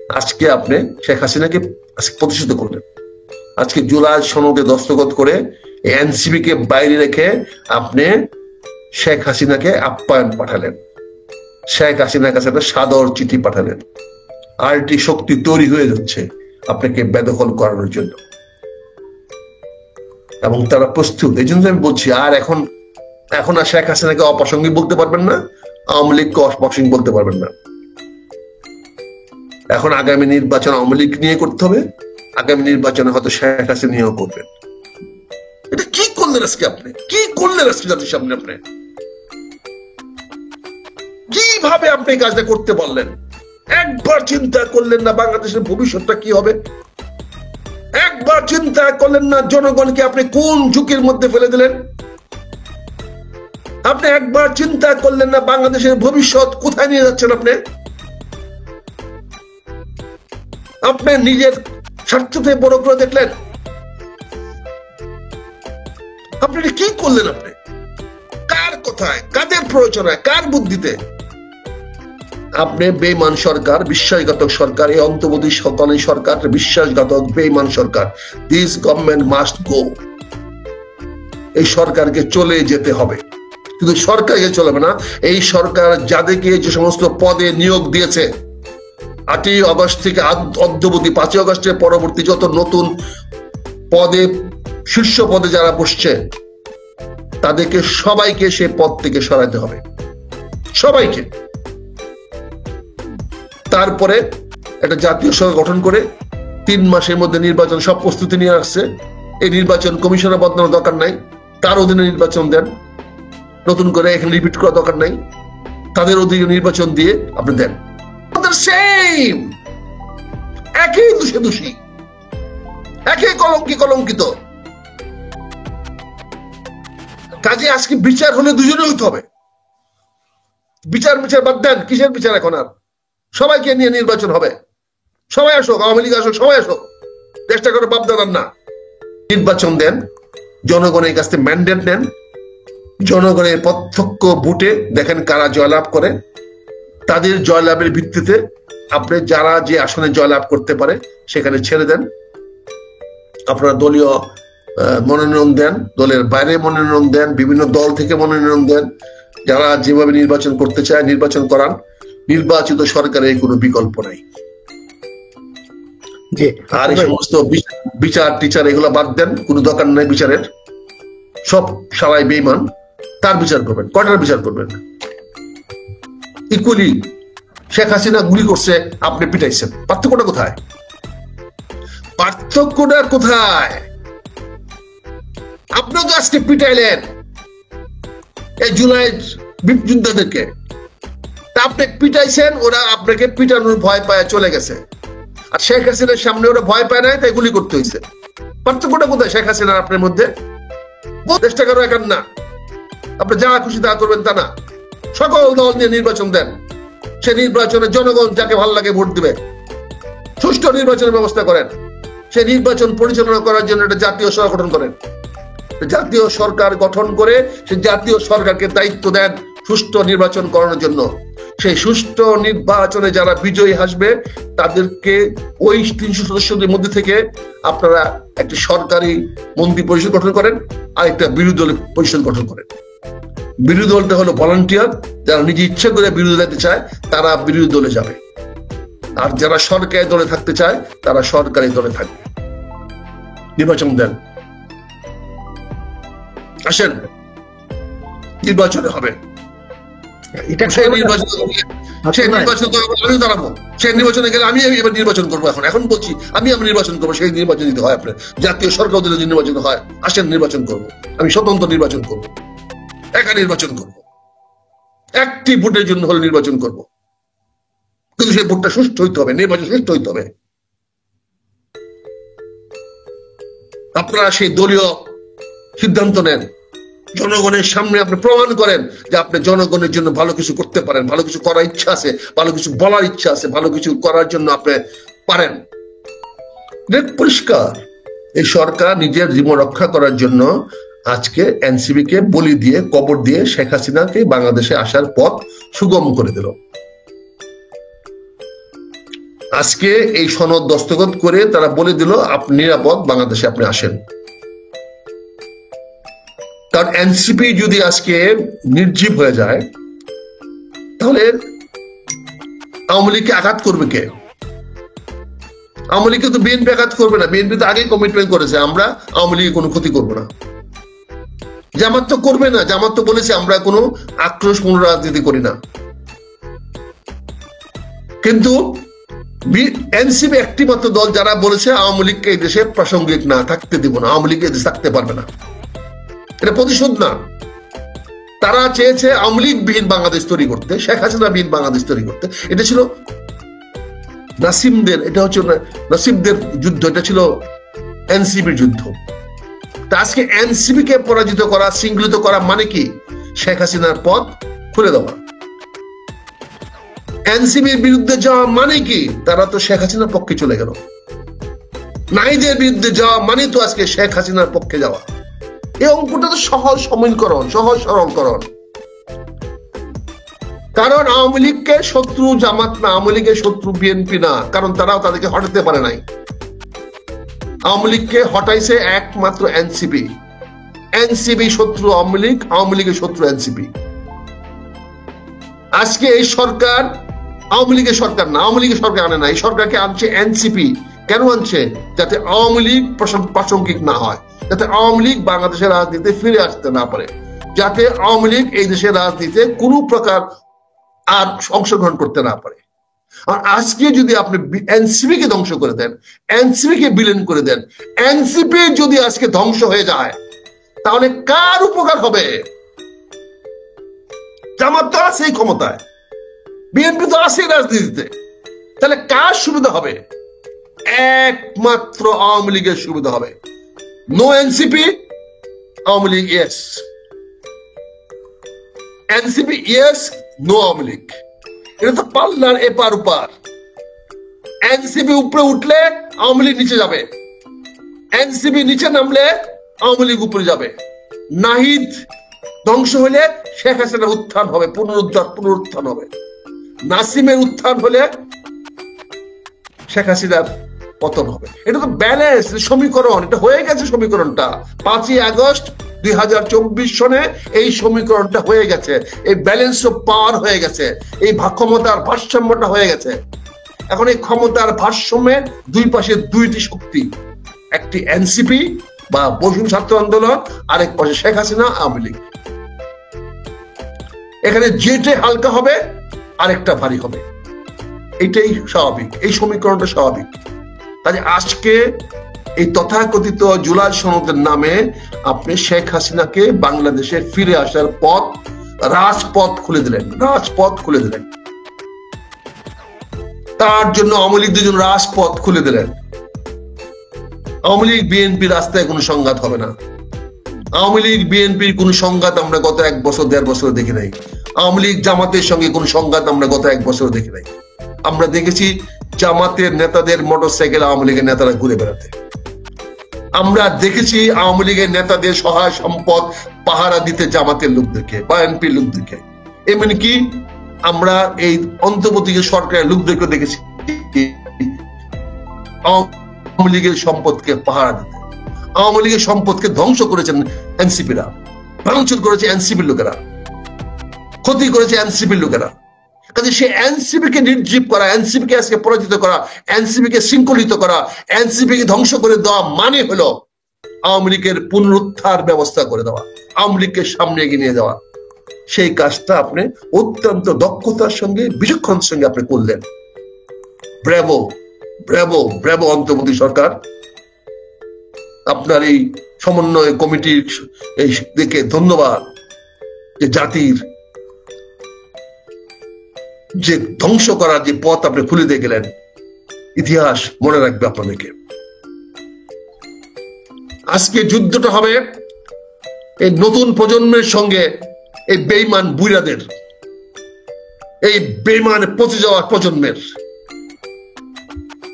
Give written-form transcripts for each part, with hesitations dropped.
আজকে আপনি শেখ হাসিনাকে প্রতিষ্ঠিত করলেন, আজকে জুলাই সনদে দস্তখত করে এনসিপি কে বাইরে রেখে আপনি শেখ হাসিনাকে আপ্যায়ন পাঠালেন, শেখ হাসিনার কাছে একটা সাদর চিঠি পাঠালেন। আরটি শক্তি তৈরি হয়ে যাচ্ছে আপনাকে বেদখল করানোর জন্য, এবং তারা প্রস্তুত। এই জন্য আমি বলছি, আর এখন আর শেখ হাসিনাকে অপ্রাসঙ্গিক বলতে পারবেন না, আওয়ামী লীগকে অপ্রাসঙ্গিক বলতে পারবেন না। এখন আগামী নির্বাচন আওয়ামী লীগ নিয়ে করতে হবে, আগামী নির্বাচনে হয়তো শেখ হাসিনা নিয়েও করবেন। এটা কি করলেন আজকে আপনি? কি করলেন আজকে জাতির সামনে? আপনি কিভাবে আপনি এই কাজটা করতে পারলেন? একবার চিন্তা করলেন না বাংলাদেশের ভবিষ্যৎটা কি হবে? একবার চিন্তা করলেন না জনগণকে আপনি কোন ঝুঁকির মধ্যে ফেলে দিলেন? আপনি একবার চিন্তা করলেন না বাংলাদেশের ভবিষ্যৎ কোথায় নিয়ে যাচ্ছেন? আপনি নিজের স্বার্থতে বড় করে দেখলেন। আপনি কি করলেন? আপনি কার কথায়, কাদের প্রয়োজনায়, কার বুদ্ধিতে? আপনি বেঈমান সরকার, বিশ্বাসঘাতক সরকার, এই অন্তর্বর্তীকালীন সরকার বিশ্বাসঘাতক বেঈমান সরকার। This government must go. এই সরকারকে চলে যেতে হবে। কিন্তু সরকারকে চলবে না, এই সরকার যাদেরকে যে সমস্ত পদে নিয়োগ দিয়েছে 8ই আগস্ট থেকে অদ্যবধি 5ই আগস্টের পরবর্তী যত নতুন পদে, শীর্ষ পদে যারা বসছে, তাদেরকে সবাইকে সে পদ থেকে সরাতে হবে, সবাইকে। তারপরে একটা জাতীয় সরকার গঠন করে 3 মাসের মধ্যে নির্বাচন সব প্রস্তুতি নিয়ে আসছে। এই নির্বাচন কমিশনার বদলানোর দরকার নাই, তার অধীনে নির্বাচন দেন, নতুন করে এখানে রিপিট করার দরকার নাই, তাদের অধীনে নির্বাচন দিয়ে আপনি দেন। সেম, একই দোষী, একই কলঙ্কিত। কাজে আজকে বিচার হলে দুজনে হইতে হবে। বিচার বাদ দেন, কিসের বিচার এখন? আর সবাইকে নিয়ে নির্বাচন হবে। সবাই আসুক, আওয়ামী লীগ আসুক, সবাই আসুক, চেষ্টা করে বাপ দাঁড়ান না। নির্বাচন দেন, জনগণের কাছ থেকে ম্যান্ডেট নেন, জনগণের প্রত্যক্ষ ভোটে দেখেন কারা জয়লাভ করে। তাদের জয়লাভের ভিত্তিতে আপনি যারা যে আসনে জয়লাভ করতে পারে সেখানে ছেড়ে দেন। আপনারা দলীয় মনোনয়ন দেন, দলের বাইরে মনোনয়ন দেন, বিভিন্ন দল থেকে মনোনয়ন দেন। যারা যেভাবে নির্বাচন করতে চায় নির্বাচন করান। নির্বাচিত সরকারের কোনো বিকল্প নাই। আর এই সমস্ত বিচার টিচার এগুলো বাদ দেন, কোনো দরকার নাই বিচারের। সব সবাই বেঈমান, তার বিচার করবেন। কয়টার বিচার করবেন? ইকুয়ালি শেখ হাসিনা গুলি করছে, আপনি পিটাইছেন। পার্থক্যটা কোথায়? পার্থক্যটা কোথায়? আপনি তো আজকে পিটাইলেন এই জুলাই যোদ্ধাদেরকে, আপনি পিটাইছেন, ওরা আপনাকে পিটানোর ভয় পায় চলে গেছে। আর শেখ হাসিনার সামনে ওরা ভয় পায় নাই, তাই গুলি করতে হয়েছে। পার্থক্যটা কোথায় শেখ হাসিনার আপনার মধ্যে? চেষ্টা করো এখন না, আপনি যা খুশি তা করবেন তা না। সকল দল নিয়ে নির্বাচন দেন, সে নির্বাচনে জনগণ যাকে ভালো লাগে ভোট দিবে। সুষ্ঠু নির্বাচনের ব্যবস্থা করেন, সে নির্বাচন পরিচালনা করার জন্য একটা জাতীয় সরকার গঠন করেন। জাতীয় সরকার গঠন করে সে জাতীয় সরকারকে দায়িত্ব দেন সুষ্ঠু নির্বাচন করানোর জন্য। সেই সুষ্ঠু নির্বাচনে যারা বিজয়ী আসবে তাদেরকে ওই 300 সদস্যদের মধ্যে থেকে আপনারা একটি সরকারি মন্ত্রী পরিষদ গঠন করেন, আর একটা বিরোধী দল পরিষদ গঠন করেন। বিরোধী দলটা হলো ভলান্টিয়ার, যারা নিজে ইচ্ছা করে বিরোধী দলে চায় তারা বিরোধী দলে যাবে, আর যারা সরকারি দলে থাকতে চায় তারা সরকারি দলে থাকবে। নির্বাচন দেন, আসেন নির্বাচনে হবে। সেই নির্বাচনে গেলে আমি এবার নির্বাচন করবো। এখন বলছি আমি নির্বাচন করবো, সেই নির্বাচন দিতে হয় আপনার। জাতীয় সরকার দিলে নির্বাচন হয়, আসেন নির্বাচন করবো। আমি স্বতন্ত্র নির্বাচন করবো, একা নির্বাচন করবো, একটি ভোটের জন্য হলে নির্বাচন করবো। কিন্তু সেই ভোটটা সুষ্ঠু হইতে হবে, নির্বাচন সুষ্ঠু হইতে হবে। আপনারা সেই দলীয় সিদ্ধান্ত নেন, জনগণের সামনে আপনি প্রমাণ করেন যে আপনি জনগণের জন্য ভালো কিছু করতে পারেন, ভালো কিছু করার ইচ্ছা আছে, ভালো কিছু বলার ইচ্ছা আছে, ভালো কিছু করার জন্য আপনি পারেন। পরিষ্কার এই সরকার নিজের জীবন রক্ষা করার জন্য আজকে এনসিপি কে বলি দিয়ে, কবর দিয়ে শেখ হাসিনাকে বাংলাদেশে আসার পথ সুগম করে দিল। আজকে এই সনদ দস্তখত করে তারা বলে দিল আপনি নিরাপদ, বাংলাদেশে আপনি আসেন। কারণ এনসিপি যদি আজকে নির্জীব হয়ে যায় তাহলে আওয়ামী লীগকে আঘাত করবে কে? আওয়ামী লীগকে তো বিএনপি আঘাত করবে না। বিএনপি তো আগেই কমিটমেন্ট করেছে আমরা আওয়ামী লীগের কোনো ক্ষতি করবো না। জামাত তো করবে না, জামাত তো বলেছে আমরা কোনো আক্রোশপূর্ণ রাজনীতি করি না। কিন্তু এনসিপি একটি মাত্র দল যারা বলেছে আওয়ামী লীগকে এই দেশে প্রাসঙ্গিক না থাকতে দিব না, আওয়ামী লীগ এই দেশে থাকতে পারবে না। এটা প্রতিশোধ না, তারা চেয়েছে আওয়ামী লীগ বিহীন বাংলাদেশ তৈরি করতে, শেখ হাসিনা বিহীন বাংলাদেশ তৈরি করতে। এটা ছিল নাসিমদের, এটা হচ্ছে নাসিমদের যুদ্ধ, এটা ছিল এনসিপির যুদ্ধ। তা আজকে এনসিপি কে পরাজিত করা, শৃঙ্খলিত করা মানে কি? শেখ হাসিনার পথ খুলে দেওয়া। এনসিপির বিরুদ্ধে যাওয়া মানে কি? তারা তো শেখ হাসিনার পক্ষে চলে গেল। নাইদের বিরুদ্ধে যাওয়া মানে তো আজকে শেখ হাসিনার পক্ষে যাওয়া। এই অঙ্কটা তো সহজ সমীকরণ, সহজ সরলকরণ। কারণ আওয়ামী লীগকে শত্রু জামাত না, আওয়ামী লীগের শত্রু বিএনপি না, কারণ তারাও তাদেরকে হটাতে পারে নাই। আওয়ামী লীগকে হটাইছে একমাত্র এনসিপি। এনসিপি শত্রু আওয়ামী লীগ, আওয়ামী লীগের শত্রু এনসিপি। আজকে এই সরকার আওয়ামী লীগের সরকার না, আওয়ামী লীগের সরকার আনে না, এই সরকারকে আনছে এনসিপি। কেন আনছে? যাতে আওয়ামী লীগ প্রাসঙ্গিক না হয়, যাতে আওয়ামী লীগ বাংলাদেশের রাজনীতিতে ফিরে আসতে না পারে, যাতে আওয়ামী লীগ এই দেশের রাজনীতিতে কোনো প্রকার আর অংশগ্রহণ করতে না পারে। আর আজকে যদি আপনি এনসিপি কে ধ্বংস করে দেন, এনসিপি কে বিলীন করে দেন, এনসিপি যদি আজকে ধ্বংস হয়ে যায় তাহলে কার উপকার হবে? জামাত তো আছেই ক্ষমতায়, বিএনপি তো আছেই রাজনীতিতে, তাহলে কার সুবিধা হবে? একমাত্র আওয়ামী লীগের সুবিধা হবে। No NCP, Awami League yes. NCP yes, no Awami League. এটা তো পাল্লার এপার ওপার। এনসিপি উপরে উঠলে আওয়ামী লীগ নিচে যাবে, এনসিপি নিচে নামলে আওয়ামী লীগ উপরে যাবে। নাহিদ ধ্বংস হলে শেখ হাসিনার উত্থান হবে, পুনরুত্থান হবে। নাসিমের উত্থান হলে শেখ হাসিনার পতন হবে। এটা তো ব্যালেন্স সমীকরণ, এটা হয়ে গেছে সমীকরণটা। 5ই আগস্ট 2024 সনে এই সমীকরণটা হয়ে গেছে, এই ব্যালেন্স অফ পাওয়ার হয়ে গেছে, এই ক্ষমতার ভারসাম্যটা হয়ে গেছে। এখন এই ক্ষমতার ভারসাম্যের দুই পাশে দুইটি শক্তি, একটি এনসিপি বা বৈষম্য ছাত্র আন্দোলন, আরেক পাশে শেখ হাসিনা আওয়ামী লীগ। এখানে যেটা হালকা হবে আরেকটা ভারী হবে, এটাই স্বাভাবিক, এই সমীকরণটা স্বাভাবিক। কাজে আজকে এই তথাকথিত জুলাই সনদের নামে আপনি শেখ হাসিনাকে বাংলাদেশে ফিরে আসার পথ, রাজপথ খুলে দিলেন, রাজপথ খুলে দিলেন। তার জন্য আওয়ামী লীগ দুজন রাজপথ খুলে দিলেন। আওয়ামী লীগ বিএনপি রাস্তায় কোনো সংঘাত হবে না। আওয়ামী লীগ বিএনপির কোন সংঘাত আমরা গত 1 বছর 1.5 বছর দেখি নাই। আওয়ামী লীগ জামাতের সঙ্গে কোন সংঘাত আমরা গত 1 বছর দেখি নাই। আমরা দেখেছি জামাতের নেতাদের মোটরসাইকেল আওয়ামী লীগের নেতারা ঘুরে বেড়াতে। আমরা দেখেছি আওয়ামী লীগের নেতাদের সহায় সম্পদ পাহারা দিতে জামাতের লোকদেরকে বা এমপি লোকদেরকে। এমনকি আমরা এই অন্তর্বর্তী সরকারের লোকদেরকে দেখেছি আওয়ামী লীগের সম্পদকে পাহারা দিতে। আওয়ামী লীগের সম্পদকে ধ্বংস করেছেন এনসিপিরা, ভাঙচুর করেছে এনসিপির লোকেরা, ক্ষতি করেছে এনসিপির লোকেরা। কাজে সে এনসিপি কে নির্জীব করা, এনসিপি কে আজকে পরাজিত করা, এনসিপি কে শৃঙ্খলিত করা, এনসিপি কে ধ্বংস করে দেওয়া মানে হলো আওয়ামী লীগের পুনরুদ্ধার ব্যবস্থা করে দেওয়া, আওয়ামী লীগকে সামনে এগিয়ে নিয়ে যাওয়া। সেই কাজটা আপনি অত্যন্ত দক্ষতার সঙ্গে, বিচক্ষণের সঙ্গে আপনি করলেন। ব্রাভো, ব্রাভো, ব্রাভো অন্তর্বর্তী সরকার। আপনার এই সমন্বয় কমিটির এই দিকে ধন্যবাদ, যে জাতির যে ধ্বংস করার যে পথ আপনি খুলে দিয়ে গেলেন। ইতিহাস মনে রাখবে আপনাদেরকে। আজকে যুদ্ধটা হবে এই নতুন প্রজন্মের সঙ্গে, এই বেঈমান বুইরাদের, এই বেঈমান পচে যাওয়ার প্রজন্মের,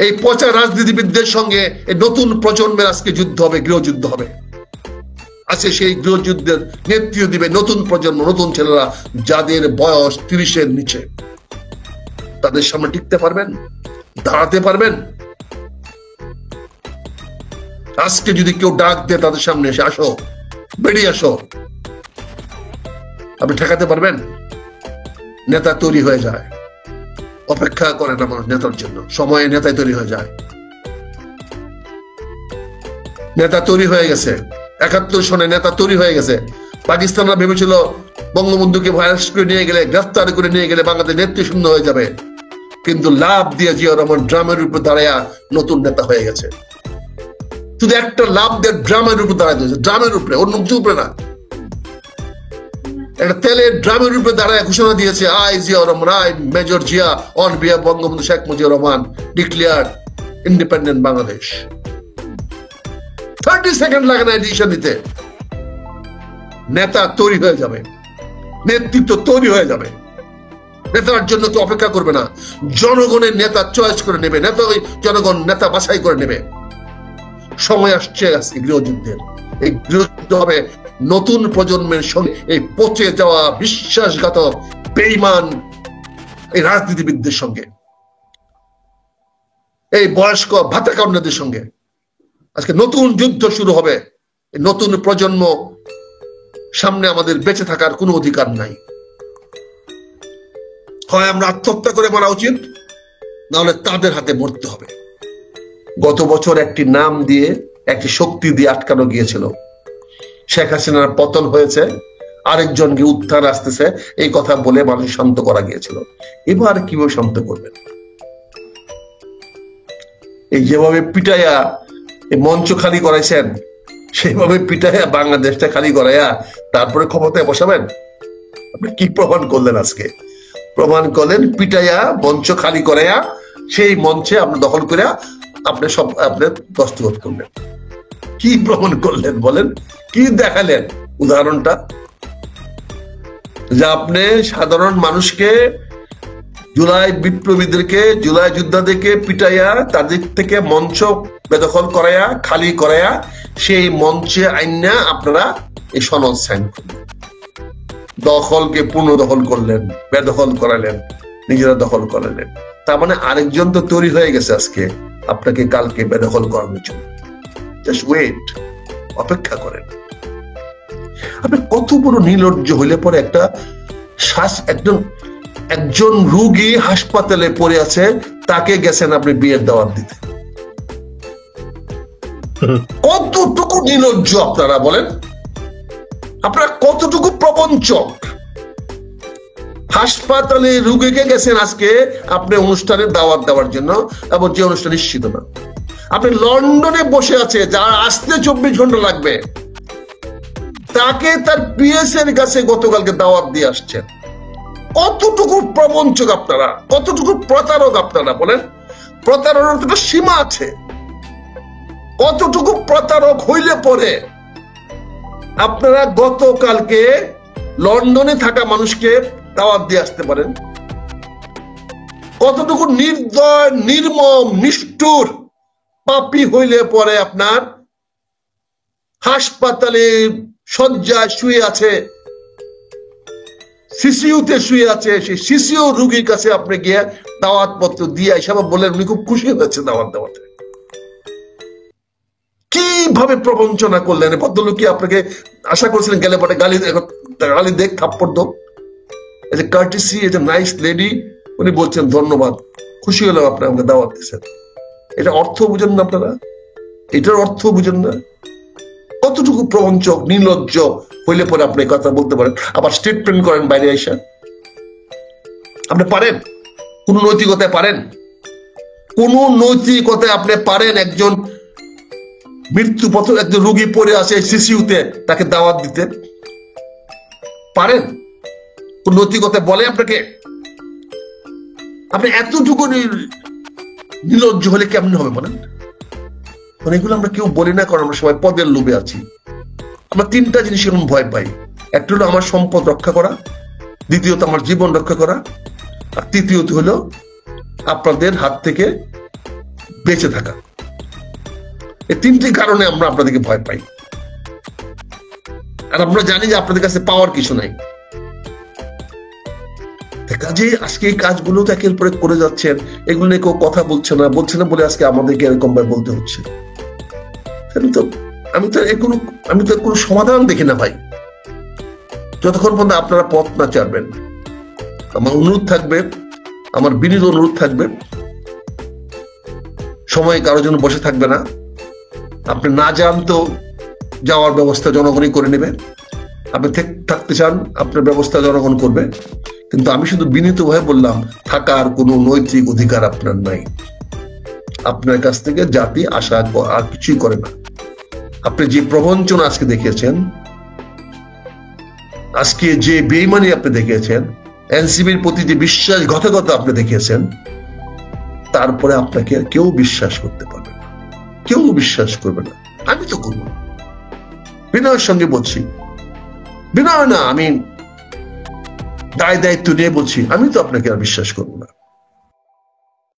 এই পচা রাজনীতিবিদদের সঙ্গে এই নতুন প্রজন্মের আজকে যুদ্ধ হবে, গৃহযুদ্ধ হবে। আজকে সেই গৃহযুদ্ধের নেতৃত্ব দিবে নতুন প্রজন্ম, নতুন ছেলেরা, যাদের বয়স 30-এর নিচে। তাদের সামনে টিকতে পারবেন? দাঁড়াতে পারবেন? আজকে যদি কেউ ডাক দেয় তাদের সামনে এসে আসো, বেরিয়ে আসো, আপনি ঠেকাতে পারবেন? নেতা তৈরি হয়ে যায়, অপেক্ষা করে না মানুষ নেতার জন্য, সময়ে নেতাই তৈরি হয়ে যায়। নেতা তৈরি হয়ে গেছে, ৭১ সনে নেতা তৈরি হয়ে গেছে। পাকিস্তানরা ভেবেছিল বঙ্গবন্ধুকে ভাইরাস করে নিয়ে গেলে, গ্রেফতার করে নিয়ে গেলে বাংলাদেশ নেতৃত্ব শূন্য হয়ে যাবে, কিন্তু লাভ দিয়ে জিয়াউর রহমান ড্রামের উপর দাঁড়ায়া নতুন নেতা হয়ে গেছে। শুধু একটা লাভ দিয়ে ড্রামের উপর দাঁড়ায় দিয়েছে, ড্রামের উপরে, অন্য কিছু উপরে না। একটা তেলের ড্রামের উপরে দাঁড়ায় ঘোষণা দিয়েছে, I Ziaur Rahman, I major Zia on behalf Bangabandhu Sheikh Mujibur Rahman declare independent Bangladesh. 30 second লাগে না ডিসিশন নিতে, নেতা তৈরি হয়ে যাবে, নেতৃত্ব তৈরি হয়ে যাবে। নেতার জন্য তো অপেক্ষা করবে না, জনগণের নেতা চয়েস করে নেবে, নেতা ওই জনগণ নেতা বাছাই করে নেবে। সময় আসছে আজকে গৃহযুদ্ধের। এই গৃহযুদ্ধ হবে নতুন প্রজন্মের সঙ্গে, এই পচে যাওয়া বিশ্বাসঘাতক বেঈমান এই রাজনীতিবিদদের সঙ্গে, এই বয়স্ক ভাতাকান্ডদের সঙ্গে। আজকে নতুন যুদ্ধ শুরু হবে। নতুন প্রজন্ম সামনে, আমাদের বেঁচে থাকার কোনো অধিকার নাই। হয় আমরা আত্মহত্যা করে মারা উচিত, নাহলে তাদের হাতে মরতে হবে। গত বছর একটি নাম দিয়ে, একটি শক্তি দিয়ে আটকানো গিয়েছিল। শেখ হাসিনার পতন হয়েছে, আরেকজনকে উদ্ধার আসতেছে, এই কথা বলে মানুষ শান্ত করা গিয়েছিল। এবার কিভাবে শান্ত করবেন? এই যেভাবে পিটাইয়া এই মঞ্চ খালি করাইছেন, সেইভাবে পিটাইয়া বাংলাদেশটা খালি করাইয়া তারপরে ক্ষমতায় বসাবেন? আপনি কি প্রমাণ করলেন আজকে? প্রমাণ করলেন পিটাইয়া মঞ্চ খালি করাইয়া সেই মঞ্চে আপনি দখল করে আপনি সব আপনি দস্তখত করলেন। কি প্রমাণ করলেন বলেন? কি দেখালেন উদাহরণটা? যে আপনি সাধারণ মানুষকে, জুলাই বিপ্লবীদেরকে, জুলাই যোদ্ধাদেরকে পিটাইয়া তাদের থেকে মঞ্চ বেদখল করাইয়া, খালি করাইয়া সেই মঞ্চে আইনা আপনারা এই সনদ সাইন করলেন। দখলকে পুনর্দখল করলেন, বেদখল করালেন, নিজেরা দখল করালেন। তার মানে আরেকজন তো তৈরি হয়ে গেছে আজকে আপনাকে কালকে বেদখল করানোর জন্য। জাস্ট ওয়েট, অপেক্ষা করেন। আপনি কত বড় নির্লজ্জ হইলে পরে একটা একজন রোগী হাসপাতালে পড়ে আছে, তাকে গেছেন আপনি বিয়ের দাওয়াত দিতে। কতটুকু নির্লজ্জ আপনারা বলেন? আপনারা কতটুকু প্রবঞ্চক? হাসপাতালে রোগীকে গেছেন আজকে আপনি অনুষ্ঠানে দাওয়াত দেওয়ার জন্য, এবং যে অনুষ্ঠান নিশ্চিত না। আপনি লন্ডনে বসে আছে, যার আসতে 24 ঘন্টা লাগবে, তাকে তার পিএস এর কাছে গতকালকে দাওয়াত দিয়ে আসছেন। কতটুকু প্রবঞ্চক আপনারা, কতটুকু প্রতারক আপনারা বলেন? প্রতারণার তো সীমা আছে। কতটুকু প্রতারক হইলে পরে আপনারা গতকালকে লন্ডনে থাকা মানুষকে দাওয়াত দিয়ে আসতে পারেন? কতটুকু নির্দয়, নির্মম, নিষ্ঠুর, পাপী হইলে পরে আপনার হাসপাতালে শয্যায় শুয়ে আছে, সিসিউতে শুয়ে আছে, সেই সিসিউ রোগীর কাছে আপনি গিয়ে দাওয়াত পত্র দিয়ে এসব বলেন উনি খুব খুশি হয়েছে দাওয়াত দেওয়াতে। কিভাবে প্রবঞ্চনা করলেন? ভদ্রলোক কি আপনাকে আশা করেছিলেন গেলে পরে গালি দেখ, থাপ্পড় দো? As a কার্টিসি, as a nice lady উনি বলছেন ধন্যবাদ, খুশি হলাম আপনি আমাকে দাওয়াত দিচ্ছেন। এটা অর্থ বুঝেন না আপনারা? এটার অর্থ বুঝেন না? কতটুকু প্রবঞ্চক, নির্লজ্জ হইলে পরে আপনি কথা বলতে পারেন, আবার স্টেটমেন্ট করেন বাইরে আইসা? আপনি পারেন? কোন নৈতিকতায় পারেন? কোন নৈতিকতায় আপনি পারেন একজন মৃত্যু পথ, একজন রোগী পড়ে আছে সিসিউতে, তাকে দাওয়াত দিতে পারেন? কোন নৈতিকতায় বলে আপনাকে? আপনি এতটুকু নির্লজ্জ হলে কেমন হবে বলেন? এগুলো আমরা কেউ বলি না, কারণ আমরা সবাই পদের লোভে আছি। আমরা 3টা জিনিস এরকম ভয় পাই। একটা হলো আমার সম্পদ রক্ষা করা, দ্বিতীয়ত আমার জীবন রক্ষা করা, আর তৃতীয়ত হলো আপনাদের হাত থেকে বেঁচে থাকা। এই 3টি কারণে আমরা আপনাদেরকে ভয় পাই। আর আমরা জানি যে আপনাদের কাছে পাওয়ার কিছু নাই। কাজে আজকে এই কাজগুলো তো একের পর এক করে যাচ্ছেন, এগুলো নিয়ে কেউ কথা বলছে না বলে আজকে আমাদেরকে এরকম ভাবে বলতে হচ্ছে। আমি তো কোনো সমাধান দেখি না ভাই, যতক্ষণ পর্যন্ত আপনারা পথ না চাইবেন। আমার অনুরোধ থাকবে, আমার বিনীত অনুরোধ থাকবে, সময় কারোর জন্য বসে থাকবে না। আপনি না যান তো যাওয়ার ব্যবস্থা জনগণই করে নেবে, আপনি থাকতে চান আপনার ব্যবস্থা জনগণ করবে। কিন্তু আমি শুধু বিনীতভাবে বললাম, থাকার কোনো নৈতিক অধিকার আপনার নাই। আপনার কাছ থেকে জাতি আশা আর কিছুই করে না। আপনি যে প্রবঞ্চনা আজকে দেখিয়েছেন, আজকে যে বেইমানি আপনি দেখিয়েছেন, এনসিপির প্রতি যে বিশ্বাসঘাতকতা আপনি দেখিয়েছেন, তারপরে আপনাকে আর কেউ বিশ্বাস করতে পারবে না, কেউ বিশ্বাস করবে না। আমি তো করবো না, বিনয়ের সঙ্গে বলছি, বিনয় না, আমি দায় দায়িত্ব নিয়ে বলছি, আমি তো আপনাকে আর বিশ্বাস করবো না।